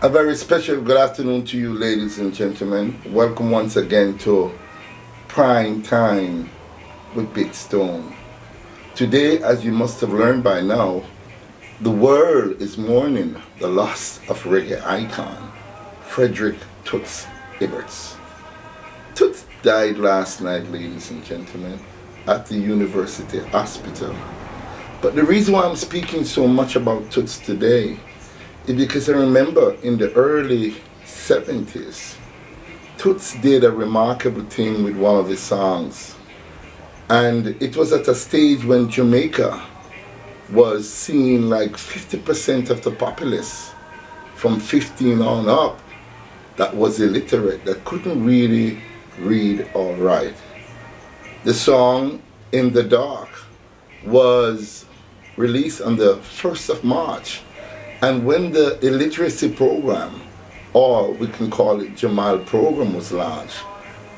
A very special good afternoon to you, ladies and gentlemen. Welcome once again to Prime Time with Big Stone. Today, as you must have learned by now, the world is mourning the loss of reggae icon, Frederick Toots Hibbert. Toots died last night, ladies and gentlemen, at the University Hospital. But the reason why I'm speaking so much about Toots today is because I remember in the early 70's, Toots did a remarkable thing with one of his songs. And it was at a stage when Jamaica was seeing like 50% of the populace from 15 on up that was illiterate, that couldn't really read or write. The song In the Dark was released on the 1st of March. And when the illiteracy program, or we can call it Jamal program, was launched,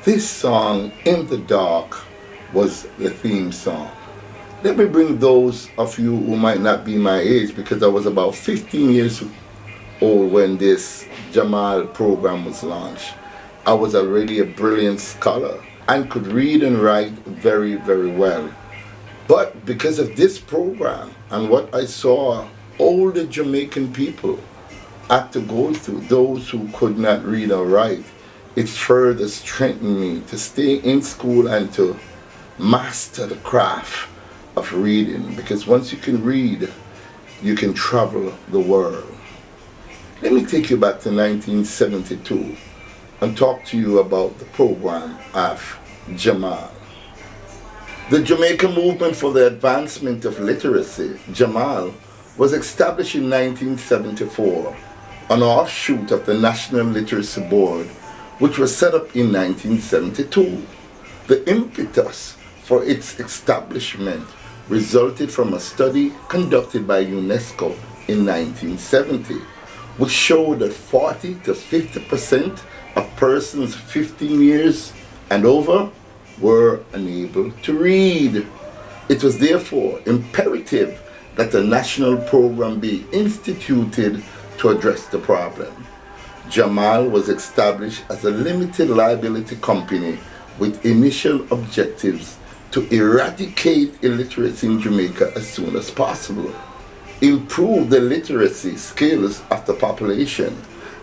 this song, In the Dark, was the theme song. Let me bring those of you who might not be my age, because I was about 15 years old when this Jamal program was launched. I was already a brilliant scholar and could read and write very, very well. But because of this program and what I saw all the Jamaican people had to go through, those who could not read or write, it further strengthened me to stay in school and to master the craft of reading, because once you can read, you can travel the world. Let me take you back to 1972 and talk to you about the program of Jamal. The Jamaican Movement for the Advancement of Literacy, Jamal, was established in 1974, an offshoot of the National Literacy Board, which was set up in 1972. The impetus for its establishment resulted from a study conducted by UNESCO in 1970, which showed that 40 to 50% of persons 15 years and over were unable to read. It was therefore imperative that a national program be instituted to address the problem. Jamal was established as a limited liability company with initial objectives to eradicate illiteracy in Jamaica as soon as possible, improve the literacy skills of the population,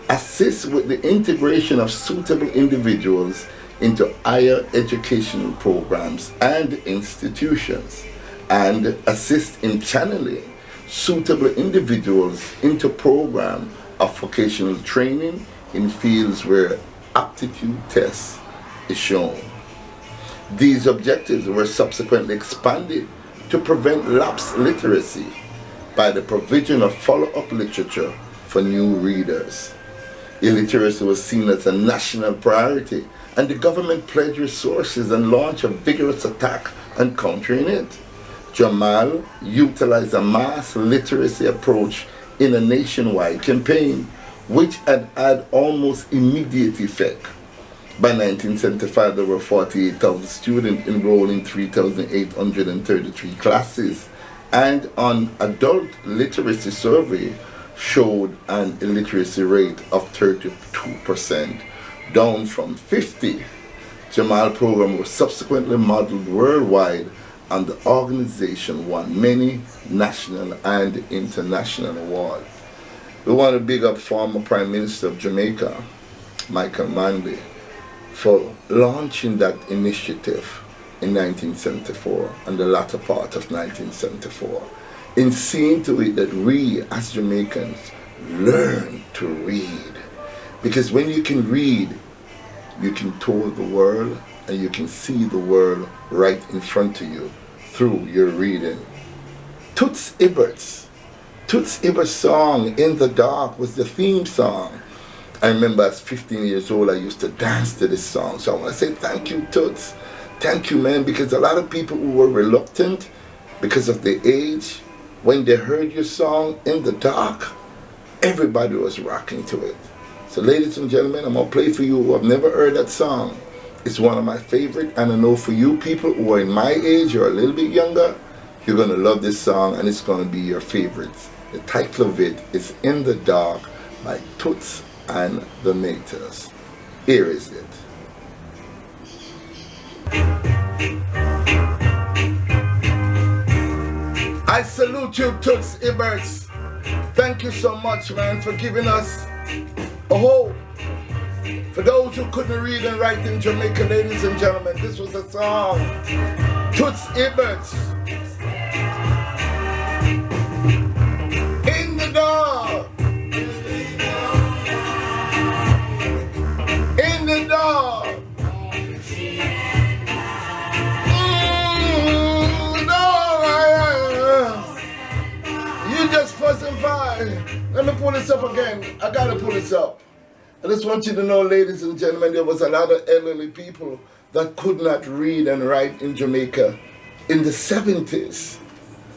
assist with the integration of suitable individuals into higher educational programs and institutions, and assist in channeling suitable individuals into programs of vocational training in fields where aptitude tests is shown. These objectives were subsequently expanded to prevent lapsed literacy by the provision of follow-up literature for new readers. Illiteracy was seen as a national priority, and the government pledged resources and launched a vigorous attack on countering it. Jamal utilized a mass literacy approach in a nationwide campaign, which had had almost immediate effect. By 1975, there were 48,000 students enrolled in 3,833 classes, and an adult literacy survey showed an illiteracy rate of 32%, down from 50%. Jamal program was subsequently modeled worldwide, and the organization won many national and international awards. We want to big up former Prime Minister of Jamaica, Michael Manley, for launching that initiative in 1974 and the latter part of 1974, in seeing to it that we as Jamaicans learn to read. Because when you can read, you can tour the world and you can see the world right in front of you through your reading. Toots Hibbert's song, In the Dark, was the theme song. I remember as 15 years old, I used to dance to this song. So I want to say thank you, Toots. Thank you, man, because a lot of people who were reluctant because of their age, when they heard your song, In the Dark, everybody was rocking to it. So ladies and gentlemen, I'm going to play for you who have never heard that song. It's one of my favorite, and I know for you people who are in my age or a little bit younger, you're going to love this song and it's going to be your favorite. The title of it is In the Dark by Toots and the Maters. Here is it. I salute you, Toots Hibberts. Thank you so much, man, for giving us a hope. For those who couldn't read and write in Jamaica, ladies and gentlemen, this was a song. Toots Hibbert. In the dark. In the dark. You just fuss and fight. Let me pull this up again. I gotta pull this up. I just want you to know, ladies and gentlemen, there was a lot of elderly people that could not read and write in Jamaica in the 70s.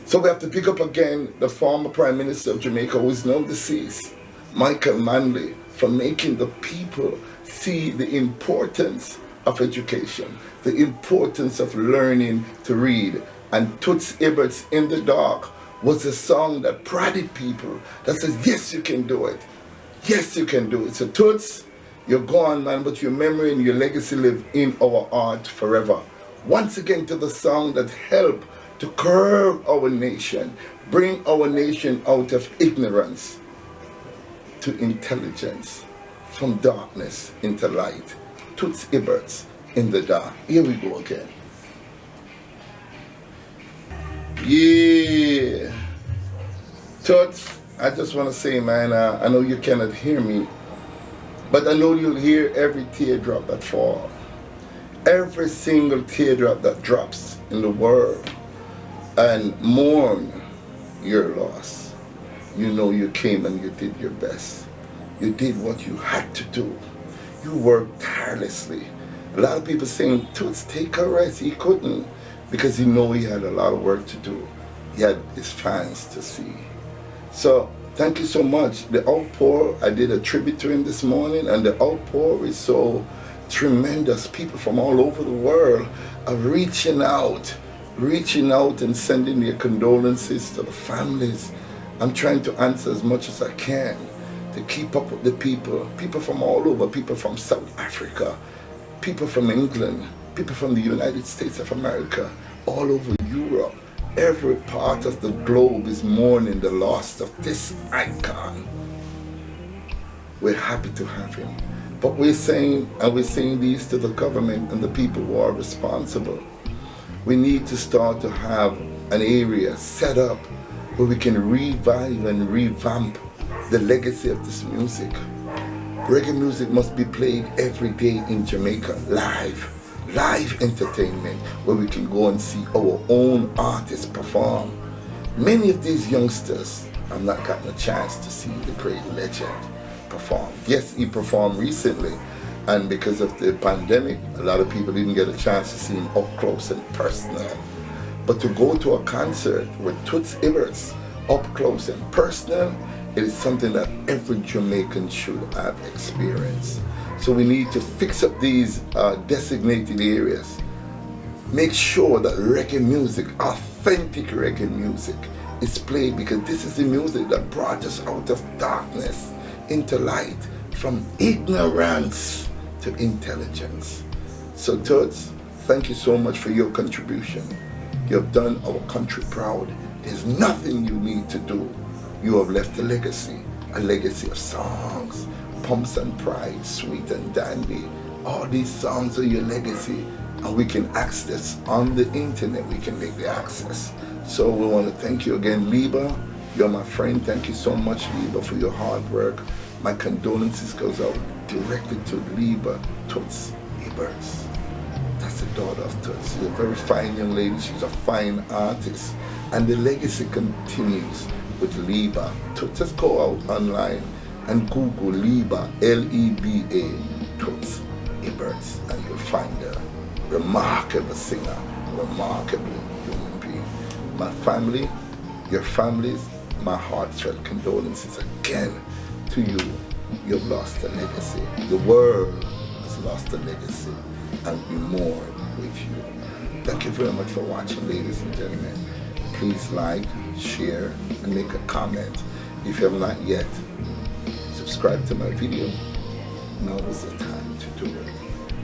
So we have to pick up again the former Prime Minister of Jamaica, who is now deceased, Michael Manley, for making the people see the importance of education, the importance of learning to read. And Toots Hibbert's In the Dark was a song that prodded people, that says, yes, you can do it. Yes, you can do it. So Toots, you're gone, man, but your memory and your legacy live in our art forever. Once again to the song that helped to curb our nation, bring our nation out of ignorance to intelligence, from darkness into light. Toots Hibberts, In the Dark. Here we go again. Yeah. Toots, I just want to say, man, I know you cannot hear me, but I know you'll hear every teardrop that falls. Every single teardrop that drops in the world, and mourn your loss. You know you came and you did your best. You did what you had to do. You worked tirelessly. A lot of people saying, Toots, take a rest. He couldn't, because he knew he had a lot of work to do. He had his fans to see. So thank you so much. The outpour, I did a tribute to him this morning, and the outpour is so tremendous. People from all over the world are reaching out and sending their condolences to the families. I'm trying to answer as much as I can to keep up with the people from all over, people from South Africa, people from England, people from the United States of America, all over Europe. Every part of the globe is mourning the loss of this icon. We're happy to have him. But we're saying these to the government and the people who are responsible. We need to start to have an area set up where we can revive and revamp the legacy of this music. Reggae music must be played every day in Jamaica, live entertainment, where we can go and see our own artists perform. Many of these youngsters have not gotten a chance to see the great legend perform. Yes, he performed recently, and because of the pandemic, a lot of people didn't get a chance to see him up close and personal. But to go to a concert with Toots Hibberts up close and personal, it is something that every Jamaican should have experienced. So we need to fix up these designated areas. Make sure that reggae music, authentic reggae music, is played, because this is the music that brought us out of darkness into light, from ignorance to intelligence. So Toots, thank you so much for your contribution. You have done our country proud. There's nothing you need to do. You have left a legacy of songs, Pumps and Pride, Sweet and Dandy. All these songs are your legacy, and we can access on the internet. We can make the access. So we want to thank you again, Liba. You're my friend. Thank you so much, Liba, for your hard work. My condolences goes out directly to Liba Toots Hibberts. That's the daughter of Toots. She's a very fine young lady. She's a fine artist, and the legacy continues with Liba Toots. Just go out online and Google Liba, L-E-B-A, Toots Hibberts, and you'll find a remarkable singer, remarkable human being. My family, your families, my heartfelt condolences again to you. You've lost a legacy. The world has lost a legacy, and we mourn with you. Thank you very much for watching, ladies and gentlemen. Please like, share, and make a comment. If you have not yet, subscribe subscribe to my video, now is the time to do it.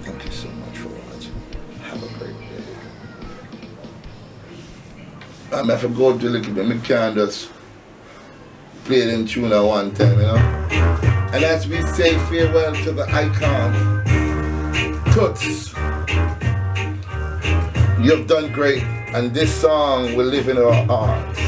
Thank you so much for watching. Have a great day. I'm have to go to the little bit, I can't just play them tune at one time, you know. And as we say farewell to the icon, Toots, you've done great, and this song will live in our hearts.